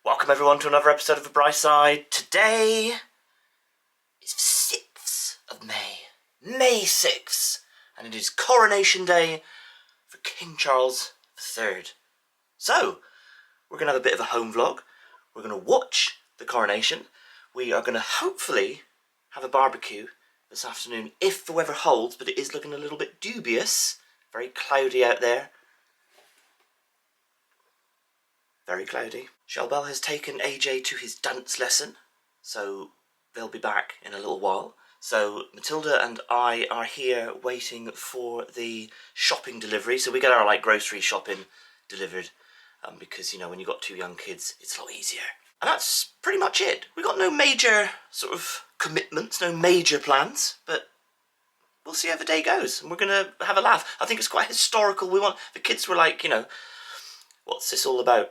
Welcome everyone to another episode of The Bright Side. Today is the 6th of May. May 6th. And it is Coronation Day for King Charles III. So, we're going to have a bit of a home vlog. We're going to watch the coronation. We are going to hopefully have a barbecue this afternoon if the weather holds, but it is looking a little bit dubious. Very cloudy out there. Very cloudy. Shelbell has taken AJ to his dance lesson, so they'll be back in a little while. So Matilda and I are here waiting for the shopping delivery. So we get our grocery shopping delivered because, you know, when you've got two young kids, it's a lot easier. And that's pretty much it. We've got no major sort of commitments, no major plans, but we'll see how the day goes. And we're going to have a laugh. I think it's quite historical. The kids were like, you know, what's this all about?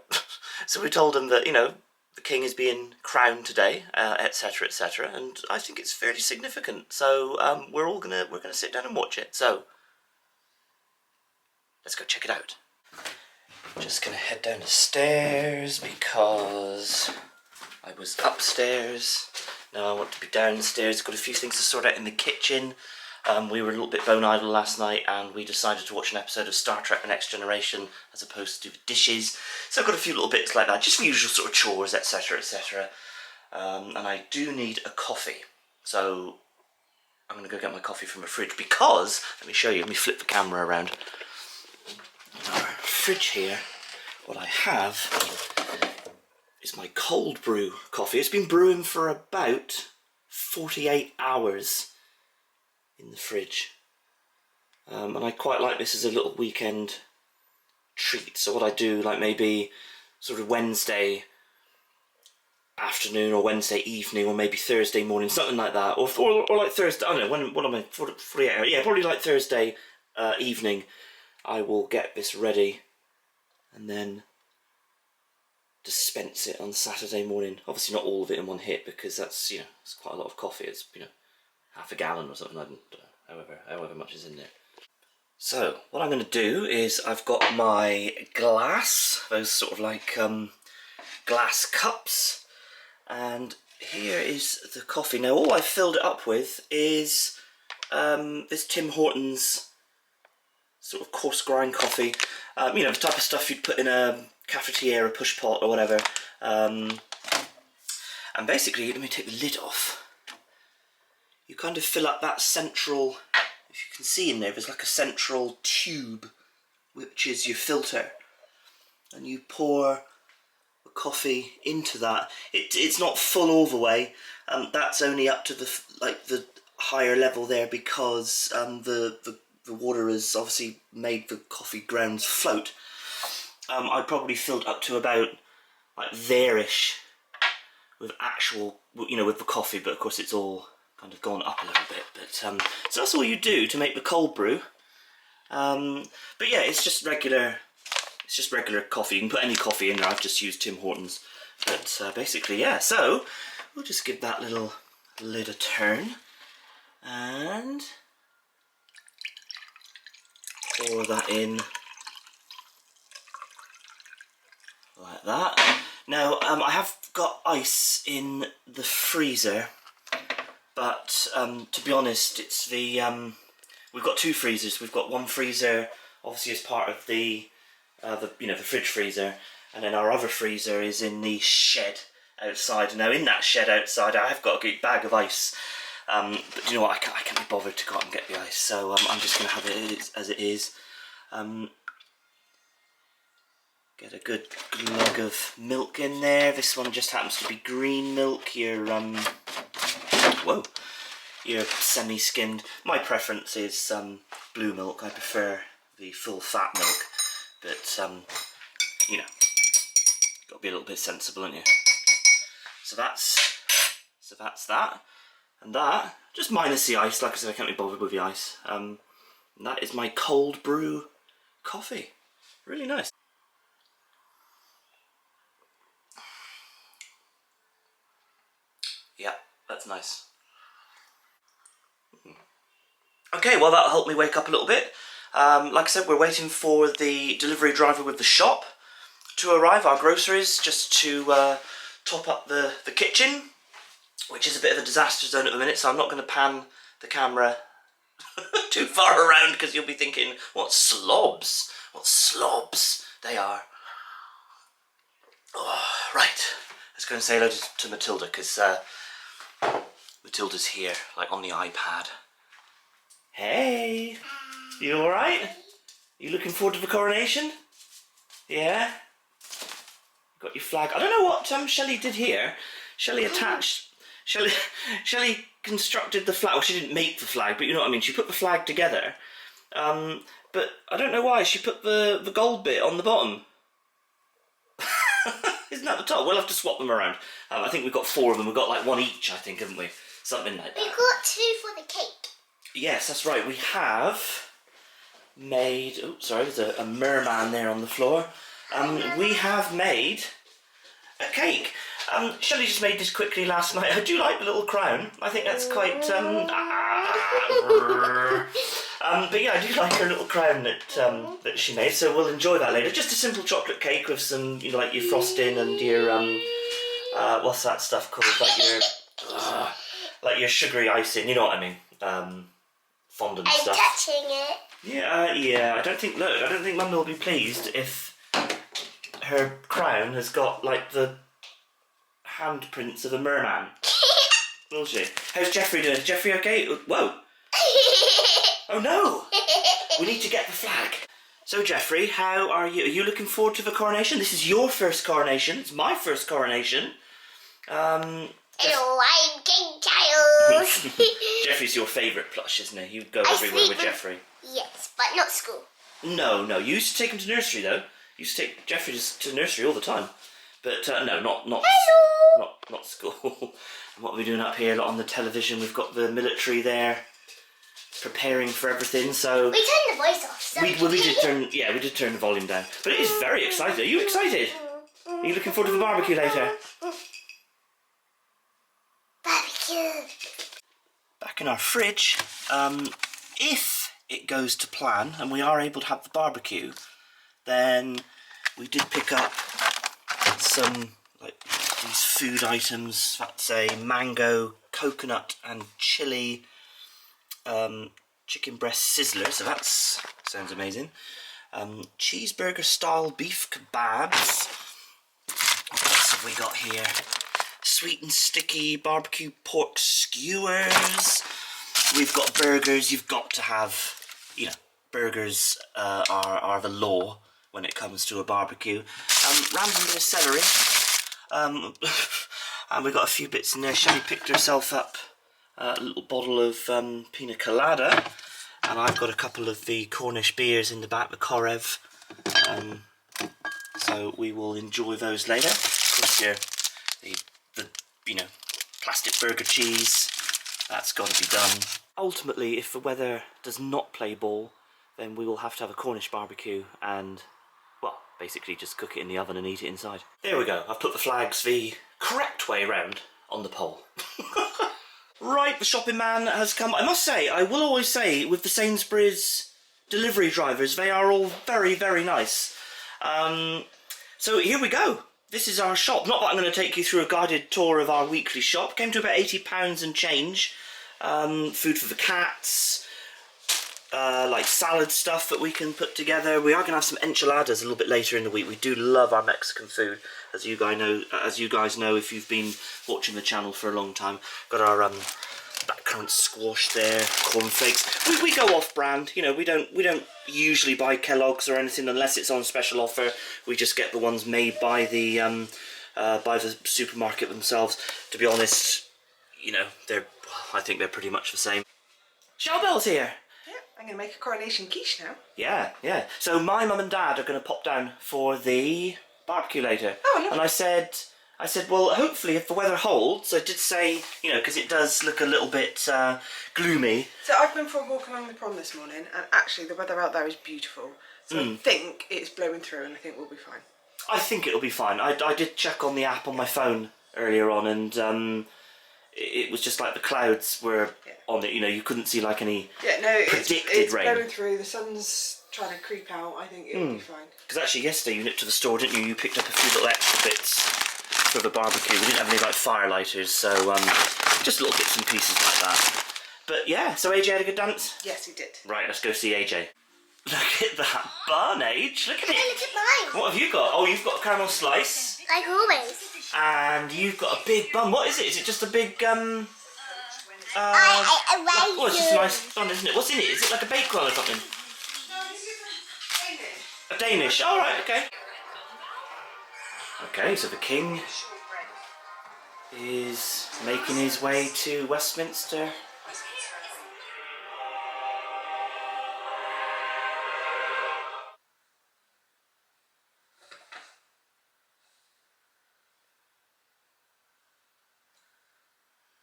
So we told them that, you know, the king is being crowned today, etc., etc., and I think it's fairly significant. So we're gonna sit down and watch it. So let's go check it out. Just gonna head down the stairs because I was upstairs. Now I want to be downstairs. Got a few things to sort out in the kitchen. We were a little bit bone idle last night and we decided to watch an episode of Star Trek The Next Generation as opposed to do the dishes. So I've got a few little bits like that, just for usual sort of chores, etc, etc. And I do need a coffee. So I'm going to go get my coffee from the fridge because, let me show you, let me flip the camera around. In our fridge here, what I have is my cold brew coffee. It's been brewing for about 48 hours. In the fridge, and I quite like this as a little weekend treat. So what I do, like maybe sort of Wednesday afternoon or Wednesday evening or maybe Thursday morning, something like that, or like Thursday, I don't know, what am I, 48 hours? Yeah, probably like Thursday evening I will get this ready and then dispense it on Saturday morning. Obviously not all of it in one hit because that's, you know, it's quite a lot of coffee. It's, you know, half a gallon or something, I don't know, however much is in there. So, what I'm going to do is I've got my glass, those sort of like glass cups, and here is the coffee. Now all I've filled it up with is this Tim Hortons sort of coarse grind coffee, you know, the type of stuff you'd put in a cafetiere, a push pot or whatever, and basically, let me take the lid off. You kind of fill up that central, if you can see in there, there's like a central tube, which is your filter. And you pour the coffee into that. It's not full all the way. That's only up to the higher level there because the water has obviously made the coffee grounds float. I probably filled up to about like there-ish with actual, you know, with the coffee, but of course it's all kind of gone up a little bit, but so that's all you do to make the cold brew. But yeah, it's just regular coffee. You can put any coffee in there. I've just used Tim Hortons, but basically, yeah. So we'll just give that little lid a turn and pour that in like that. Now I have got ice in the freezer. But to be honest, it's the we've got two freezers. We've got one freezer, obviously as part of the fridge freezer, and then our other freezer is in the shed outside. Now in that shed outside, I have got a big bag of ice, but you know what? I can't be bothered to go out and get the ice, so I'm just going to have it as it is. Get a good glug of milk in there. This one just happens to be green milk. Your semi-skimmed. My preference is blue milk. I prefer the full fat milk, but you know, got to be a little bit sensible, aren't you? So that's that, and that just minus the ice. Like I said, I can't be bothered with the ice. And that is my cold brew coffee. Really nice. Yeah, that's nice. Okay, well that'll help me wake up a little bit. Like I said, we're waiting for the delivery driver with the shop to arrive, our groceries, just to top up the kitchen, which is a bit of a disaster zone at the minute, so I'm not going to pan the camera too far around because you'll be thinking, what slobs they are. Oh, right, let's go and say hello to Matilda, because Matilda's here, like on the iPad. Hey, you alright? You looking forward to the coronation? Yeah? Got your flag. I don't know what Shelley did here. Shelley constructed the flag. Well, she didn't make the flag, but you know what I mean. She put the flag together. But I don't know why she put the gold bit on the bottom. Isn't that the top? We'll have to swap them around. I think we've got 4 of them. We've got like 1 each, I think, haven't we? Something like that. We've got 2 for the cake. Yes, that's right. We have made... Oh, sorry, there's a merman there on the floor. We have made a cake. Shelley just made this quickly last night. I do like the little crown. I think that's quite... but yeah, I do like her little crown that she made, so we'll enjoy that later. Just a simple chocolate cake with some, you know, like your frosting and your, what's that stuff called? Like your sugary icing, you know what I mean? Fondant stuff. I'm touching it. Yeah, I don't think Mum will be pleased if her crown has got, like, the handprints of a merman. Will she? How's Jeffrey doing? Is Jeffrey okay? Whoa! Oh no! We need to get the flag. So Jeffrey, how are you? Are you looking forward to the coronation? This is your first coronation. It's my first coronation. Hello, I'm King Charles. Jeffrey's your favourite plush, isn't he? You go everywhere with Jeffrey. Yes, but not school. No. You used to take him to nursery though. You used to take Jeffrey to nursery all the time. But no, not school. And what are we doing up here on the television? We've got the military there, preparing for everything. So we turned the voice off. So we did turn the volume down. But it is very exciting. Are you excited? Are you looking forward to the barbecue later? Barbecue. Back in our fridge, if it goes to plan and we are able to have the barbecue, then we did pick up some, like, these food items. That's a mango, coconut and chilli chicken breast sizzler, so that sounds amazing. Cheeseburger style beef kebabs. What else have we got here? Sweet and sticky barbecue pork skewers. We've got burgers. You've got to have, you know, burgers are the law when it comes to a barbecue. Random bit of celery. And we got a few bits in there. Shelley picked herself up a little bottle of pina colada, and I've got a couple of the Cornish beers in the back, the Korev. So we will enjoy those later. Of course, the you know, plastic burger cheese, that's got to be done. Ultimately, if the weather does not play ball, then we will have to have a Cornish barbecue and, well, basically just cook it in the oven and eat it inside. There we go. I've put the flags the correct way round on the pole. Right, the shopping man has come. I must say, I will always say, with the Sainsbury's delivery drivers, they are all very, very nice. So here we go. This is our shop. Not that I'm going to take you through a guided tour of our weekly shop. Came to about £80 and change. Food for the cats, like salad stuff that we can put together. We are going to have some enchiladas a little bit later in the week. We do love our Mexican food, as you guys know if you've been watching the channel for a long time. Got our blackcurrant squash there, cornflakes. We go off brand. You know, we don't usually buy Kellogg's or anything unless it's on special offer. We just get the ones made by the supermarket themselves. To be honest, you know, I think they're pretty much the same. Shellbell's here. Yeah, I'm going to make a coronation quiche now. Yeah. So my mum and dad are going to pop down for the barbecue later. Oh, lovely. And I said, well, hopefully if the weather holds, I did say, you know, because it does look a little bit gloomy. So I've been for a walk along the pond this morning, and actually the weather out there is beautiful. So I think it's blowing through, and I think we'll be fine. I think it'll be fine. I did check on the app on my phone earlier on, and it was just like the clouds were on it. You know, you couldn't see like any predicted it's rain. blowing through. The sun's trying to creep out, I think it'll be fine. Because actually yesterday you nipped to the store, didn't you? You picked up a few little extra bits for the barbecue. We didn't have any like fire lighters, so just little bits and pieces like that. But yeah, so AJ had a good dance? Yes, he did. Right, let's go see AJ. Look at that bun, Age. Look at it. Look at mine. What have you got? Oh, you've got a caramel slice. Like always. And you've got a big bun. What is it? Is it just a big I it's just a nice bun, isn't it? What's in it? Is it like a bakewell or something? A Danish. All right, okay. Okay, so the king is making his way to Westminster.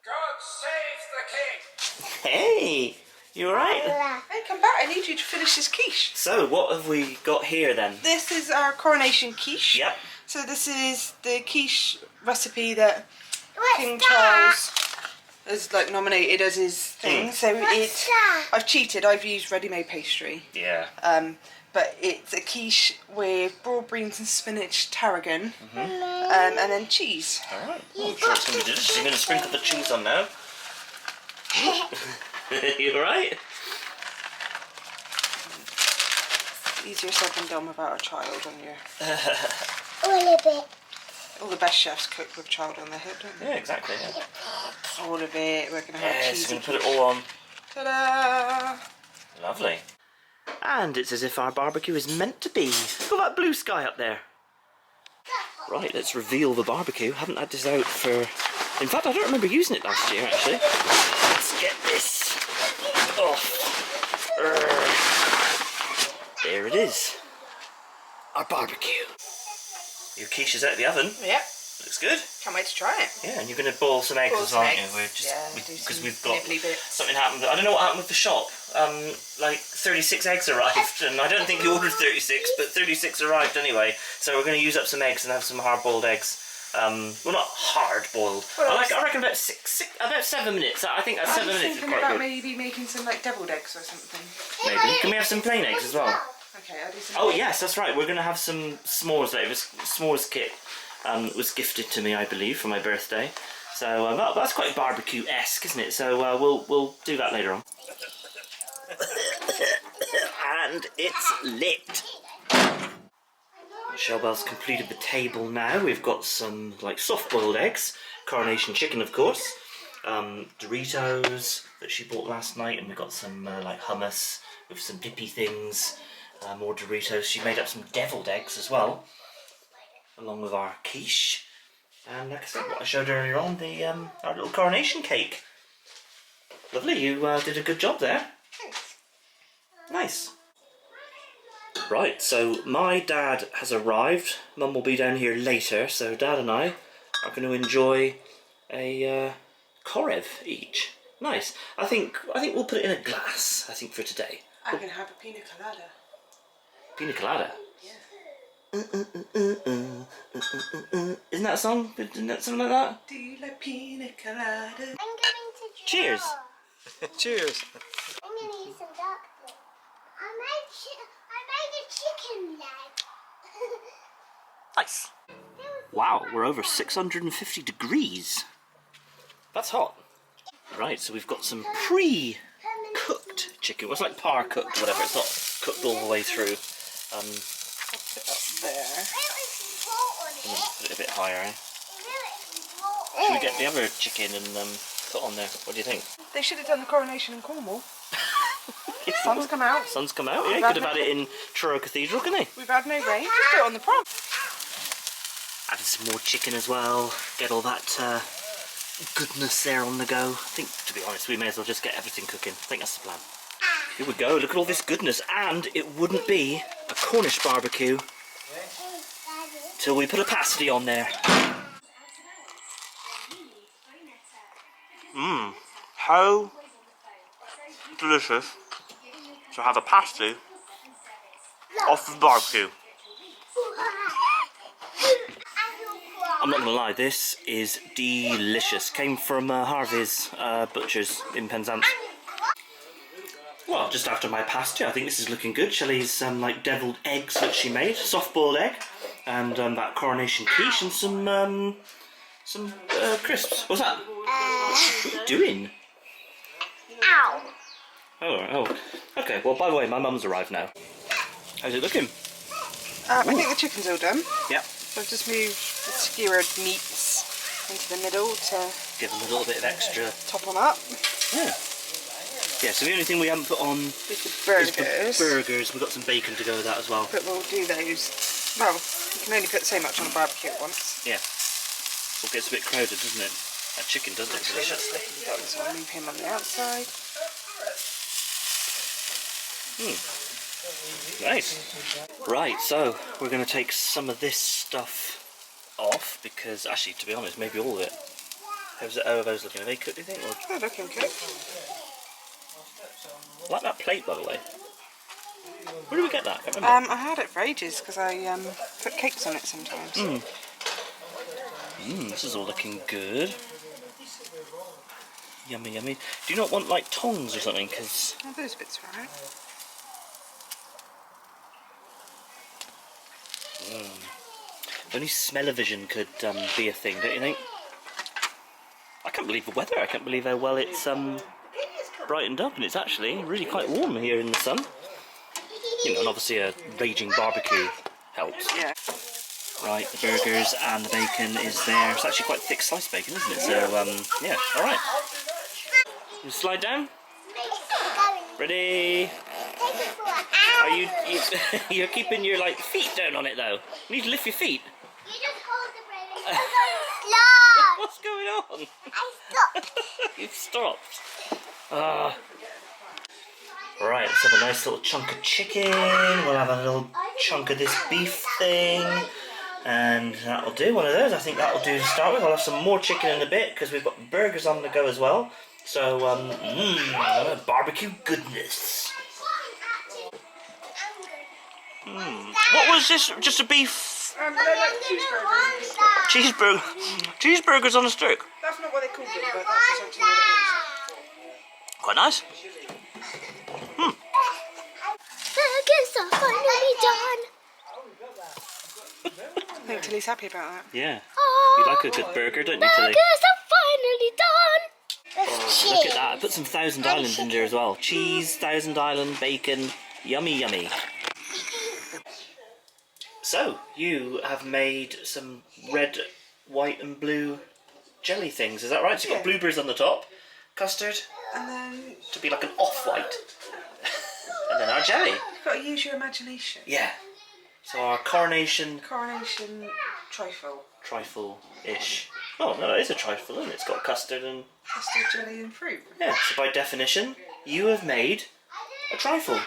God save the king! Hey, you alright? Hey, come back. I need you to finish this quiche. So, what have we got here then? This is our Coronation quiche. Yep. So this is the quiche recipe that What's King that? Charles has like nominated as his thing. So What's that? I've cheated. I've used ready-made pastry. Yeah. But it's a quiche with broad beans and spinach, tarragon, and then cheese. Alright. Well, I'm sure it's going to be delicious. You're going to sprinkle the cheese on now. You alright? Easier said than done without a child on your... All of it. All the best chefs cook with a child on their hip, don't they? Yeah, exactly. Yeah. All of it. We're going to have Yes, cheesy. we're going to put it all on. Ta-da! Lovely. And it's as if our barbecue is meant to be. Look at that blue sky up there. Right, let's reveal the barbecue. Haven't had this out for... In fact, I don't remember using it last year, actually. Let's get this off. There it is. Our barbecue. Your quiche is out of the oven. Yep. Looks good. Can't wait to try it. Yeah, and you're going to boil some eggs Boil as well, some aren't you? eggs. We're just Yeah, do because some we've got nibbly bits. something happened. I don't know what happened with the shop. Like 36 eggs arrived, and I don't think you ordered 36, but 36 arrived anyway. So we're going to use up some eggs and have some hard-boiled eggs. Well, not hard-boiled. Well, I reckon about about 7 minutes. I think 7 minutes is thinking quite about good. maybe making some like deviled eggs or something. Maybe. Can we have some plain eggs as well? Okay, I'll do some. Oh yes, that's right. We're going to have some s'mores later. This s'mores kit was gifted to me, I believe, for my birthday. So that's quite barbecue-esque, isn't it? So we'll do that later on. And it's lit. Shellbell's completed the table now. We've got some like soft-boiled eggs, Coronation chicken, of course, Doritos that she bought last night, and we've got some like hummus with some dippy things. More Doritos. She made up some deviled eggs as well, along with our quiche. And like I said, what I showed earlier on, the our little coronation cake. Lovely, you did a good job there. Thanks. Nice. Right, so my dad has arrived. Mum will be down here later, so Dad and I are going to enjoy a Korev each. Nice. I think we'll put it in a glass. I think for today. I can have a pina colada. Pina colada. Yeah. Isn't that a song? Isn't that something like that? Do you like pina colada? I'm going to draw. Cheers. Cheers. I'm going to use some dark blue. I made a chicken leg. Nice. Wow, we're over 650 degrees. That's hot. Right, so we've got some pre-cooked chicken. Well, it's like par cooked or whatever. It's not cooked all the way through. Put it up there. Put it a bit higher, eh? Should we get the other chicken and put on there? What do you think? They should have done the coronation in Cornwall. Sun's come out. Sun's come out. Yeah, could have had it in Truro Cathedral, couldn't they? We've had no rain. Just do it on the prom. Added some more chicken as well. Get all that goodness there on the go. I think, to be honest, we may as well just get everything cooking. I think that's the plan. Here we go. Look at all this goodness. And it wouldn't be a Cornish barbecue till we put a pasty on there. Mmm. How delicious to have a pasty off the barbecue. I'm not going to lie, this is delicious. Came from Harvey's Butchers in Penzance. Well, just after my pasty, I think this is looking good. Shelley's like devilled eggs that she made, soft-boiled egg, and that Coronation quiche, and some crisps. What's that? What are you doing? Ow. Oh. Okay. Well, by the way, my mum's arrived now. How's it looking? I think the chicken's all done. Yeah. So I've just moved the skewered meats into the middle to Give them a little bit of extra. top them up. Yeah. Yeah. So the only thing we haven't put on With the is burgers. the burgers. We've got some bacon to go with that as well. But we'll do those. Well, you can only put so much on a barbecue at once. Yeah. It gets a bit crowded, doesn't it? That chicken does look delicious. So I'll move him on the outside. Nice. Right, so we're going to take some of this stuff off because, actually, to be honest, maybe all of it. How are those looking? Are they cooked, do you think? Or... They're looking good. I like that plate, by the way. Where did we get that? I can't remember. I had it for ages because I put cakes on it sometimes. This is all looking good. Yummy, yummy. Do you not want, like, tongs or something? Because... Oh, those bits are alright. Only smell-o-vision could be a thing, don't you think? I can't believe the weather. I can't believe how well it's brightened up, and it's actually really quite warm here in the sun. You know, and obviously a raging barbecue helps. Yeah. Right, the burgers and the bacon is there. It's actually quite thick sliced bacon, isn't it? So, yeah, alright. You slide down? Ready? Are you you're keeping your, like, feet down on it, though? You need to lift your feet. You just hold the bread. Stop. What's going on? I stopped. You've stopped. Right, let's have a nice little chunk of chicken. We'll have a little chunk of this beef thing. And that'll do, one of those. I think that'll do to start with. I'll have some more chicken in a bit because we've got burgers on the go as well. So, barbecue goodness. What was this? Just a beef They're like cheeseburgers. cheeseburgers on a stick. That's not what they call them, but that's essentially what it is. Quite nice. Burgers are finally done. I think Tilly's happy about that. Yeah. Oh, You like a good burger, don't you, Tilly? burgers are finally done. Oh, look at that. I put some Thousand Island in there as well. Cheese, Thousand Island, bacon. Yummy, yummy. So, you have made some red, white and blue jelly things, is that right? So you've got Yeah. blueberries on the top, custard And then to be like an off-white, and then our jelly. you've got to use your imagination. Yeah. So our Coronation Coronation trifle. trifle-ish. Oh, no, it is a trifle, and it's got custard and... Custard, jelly and fruit. Yeah, so by definition, you have made a trifle.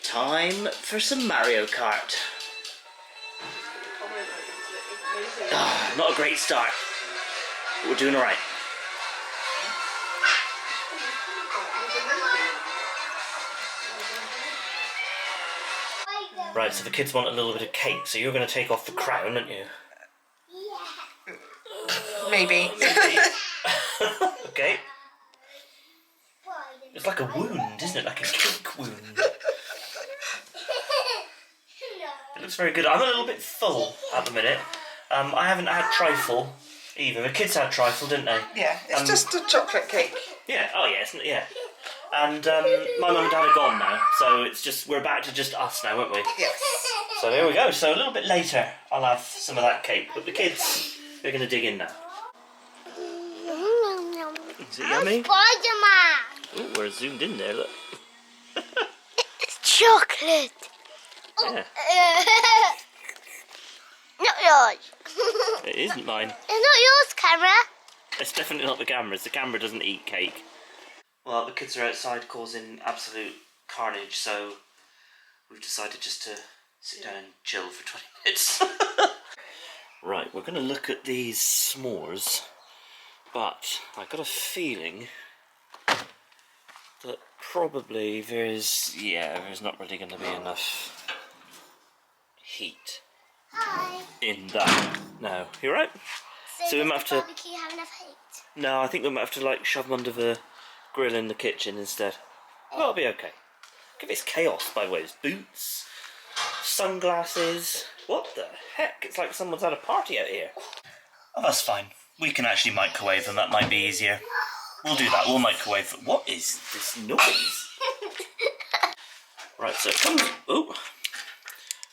Time for some Mario Kart. Not a great start, but we're doing alright. Right, so the kids want a little bit of cake, so you're going to take off the crown, aren't you? Maybe. Okay. It's like a wound, isn't it? Like a cake wound. It looks very good. I'm a little bit full at the minute. I haven't had trifle either. The kids had trifle, didn't they? Yeah, it's just a chocolate cake. Yeah. Oh yeah, isn't it? Yeah. And my mum and dad are gone now, so it's just we're back to just us now, aren't we? Yes. So here we go. So a little bit later, I'll have some of that cake. But the kids, they're going to dig in now. Is it yummy? Spider-Man. Ooh, we're zoomed in there. Look. It's chocolate. Yeah. Not yours. It isn't mine. It's not yours, camera. It's definitely not the camera's. The camera doesn't eat cake. Well, the kids are outside causing absolute carnage, so we've decided just to sit down and chill for 20 minutes. Right, we're going to look at these s'mores, but I got a feeling that probably there's not really going to be enough heat in that. No, you right? So we might have to. Barbecue have enough heat? No, I think we might have to like shove them under the grill in the kitchen instead. Well, it'll be okay. Look at this chaos, by the way. There's boots, sunglasses. What the heck? It's like someone's had a party out here. Oh, that's fine. We can actually microwave them. That might be easier. We'll do that. We'll microwave them. What is this noise? Right, so it comes. Oh.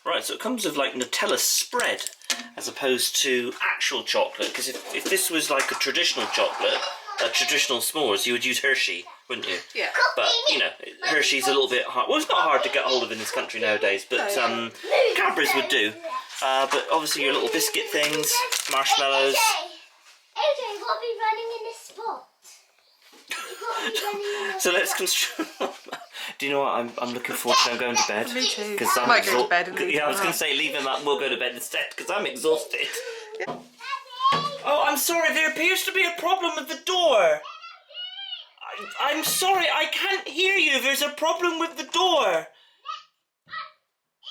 Right, so it comes with like Nutella spread as opposed to actual chocolate. Because if this was like a traditional chocolate, a traditional s'mores, you would use Hershey, wouldn't you? Yeah. But, you know, Hershey's a little bit hard. Well, it's not hard to get hold of in this country nowadays, but Cadbury's would do. But obviously your little biscuit things, marshmallows. AJ, you've got to be running in this spot. You've got to be running in this So let's construct. Do you know what? I'm looking forward to them going to bed. Me too. Because I'm Might go to bed and leave yeah, I was them going to say leave them up and we'll go to bed instead because I'm exhausted. Oh, I'm sorry. There appears to be a problem with the door. I'm sorry. I can't hear you. There's a problem with the door.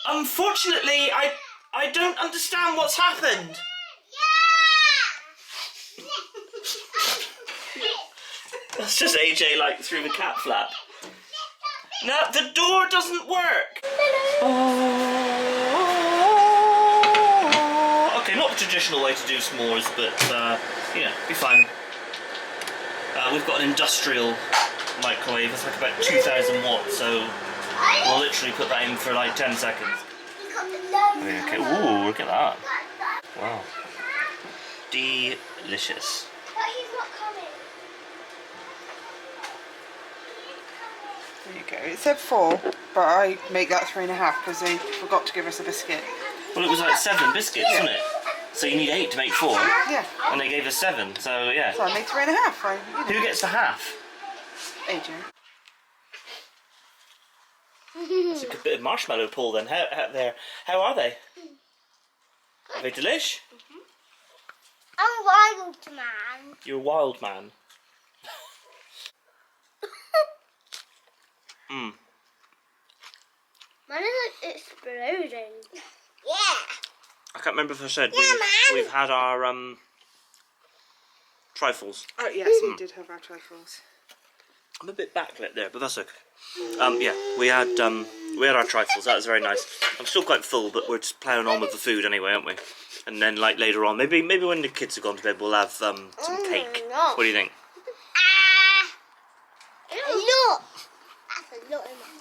Unfortunately, I don't understand what's happened. That's just AJ like through the cat flap. No, the door doesn't work. Okay, not the traditional way to do s'mores, but you know, be fine. We've got an industrial microwave. It's like about 2,000 watts, so we'll literally put that in for like 10 seconds. Okay. Ooh, look at that. Wow. Delicious. But he's not coming. There you go. It said 4, but I make that 3.5 because they forgot to give us a biscuit. Well, it was like 7 biscuits, wasn't it? So you need 8 to make 4. Yeah. And they gave us 7, so yeah. So I made 3.5. Who gets the half? AJ. That's a good bit of marshmallow pull then. How are they? Are they delish? I'm a wild man. You're a wild man. Mmm. Mine is like exploding. Yeah. I can't remember if I said Yeah, we've had our trifles. Oh yes, we did have our trifles. I'm a bit backlit there, but that's okay. Yeah, we had our trifles. That was very nice. I'm still quite full, but we're just ploughing on with the food anyway, aren't we? And then like later on, maybe when the kids have gone to bed, we'll have some cake. No. What do you think? A lot. That's a lot in my mouth.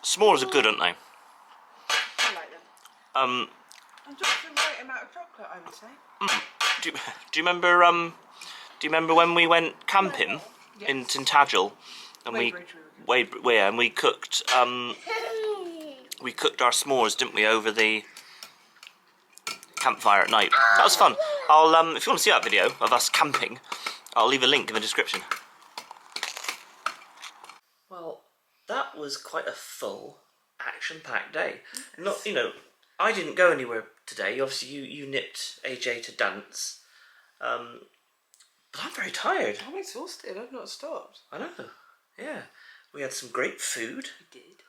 S'mores are good, aren't they? I like them. I'm just the right amount of chocolate, I would say. Do you remember when we went camping in Tintagel and we cooked our s'mores, didn't we, over the campfire at night? That was fun. I'll if you want to see that video of us camping, I'll leave a link in the description. Well, that was quite a full, action-packed day. Not, you know, I didn't go anywhere today. Obviously, you nipped AJ to dance. But I'm very tired. I'm exhausted. I've not stopped. I know. Yeah, we had some great food. We did.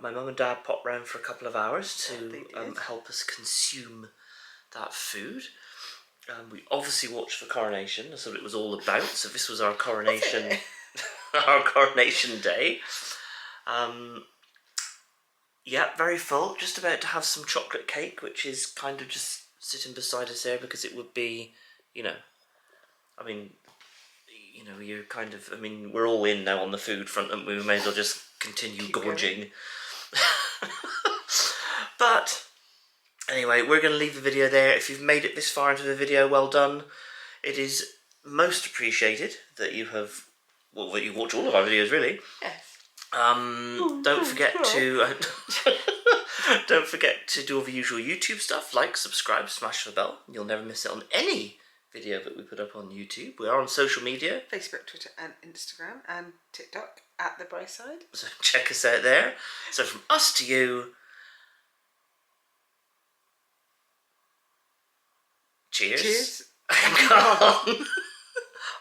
My mum and dad popped round for a couple of hours They to did. help us consume that food. We obviously watched the Coronation. That's what it was all about. So this was our Coronation, our Coronation day. Yeah, very full. Just about to have some chocolate cake, which is kind of just sitting beside us there because it would be, you know, I mean, you know, you're kind of, I mean, we're all in now on the food front, and we may as well just continue gorging. But anyway, we're going to leave the video there. If you've made it this far into the video, well done. It is most appreciated that you have, well, that you watch all of our videos, really. Yes. Don't forget to Don't forget to do all the usual YouTube stuff, like, subscribe, smash the bell. You'll never miss it on any video that we put up on YouTube. We are on social media. Facebook, Twitter and Instagram and TikTok at The Bryside. So check us out there. So from us to you, cheers. Cheers. Come on.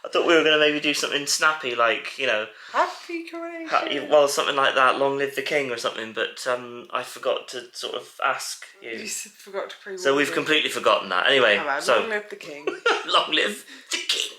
I thought we were going to maybe do something snappy, like, you know, Happy Coronation. well, something like that, long live the king or something, but I forgot to sort of ask you. You forgot to pre-warn. So we've completely forgotten that. Anyway, Long live the king. long live the king.